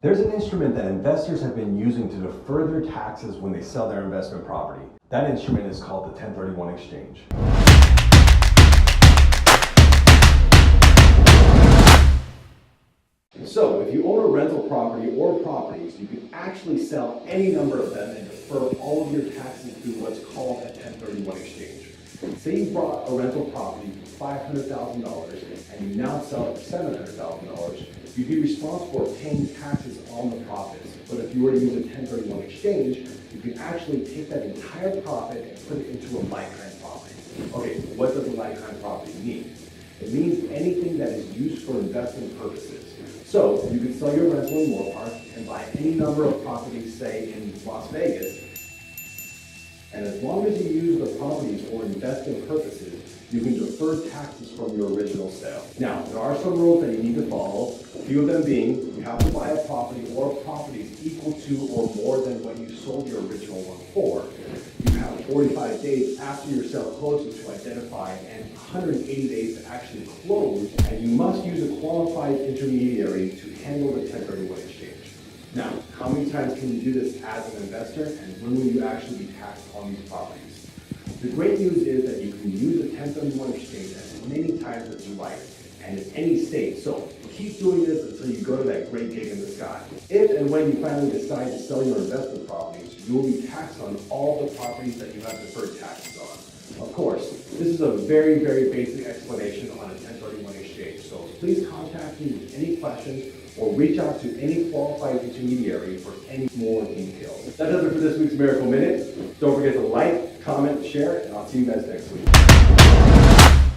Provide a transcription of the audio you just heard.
There's an instrument that investors have been using to defer their taxes when they sell their investment property. That instrument is called the 1031 exchange. So, if you own a rental property or properties, you can actually sell any number of them and defer all of your taxes through what's called a 1031 exchange. Say you bought a rental property for $500,000 and you now sell it for $700,000, you'd be responsible for paying taxes on the profits. But if you were to use a 1031 exchange, you can actually take that entire profit and put it into a like-kind property. Okay, what does a like-kind property mean? It means anything that is used for investment purposes. So you could sell your rental in Moorpark and buy any number of properties, say in Las Vegas, and as long as you use the properties for investment purposes, you can defer taxes from your original sale. Now, there are some rules that you need to follow, a few of them being, you have to buy a property or properties equal to or more than what you sold your original one for. You have 45 days after your sale closes to identify and 180 days to actually close, and you must use a qualified intermediary to handle the 1031 exchange. Now, how many times can you do this as an investor, and when will you actually be taxed on these properties? The great news is that you can use a 1031 exchange as many times as you like, and in any state. So keep doing this until you go to that great gig in the sky. If and when you finally decide to sell your investment properties, you will be taxed on all the properties that you have deferred taxes on. Of course, this is a very, very basic explanation on a 1031 exchange. So please contact me with any questions or reach out to any qualified intermediary for any more details. That does it for this week's Miracle Minute. Don't forget to like, comment, share, and I'll see you guys next week.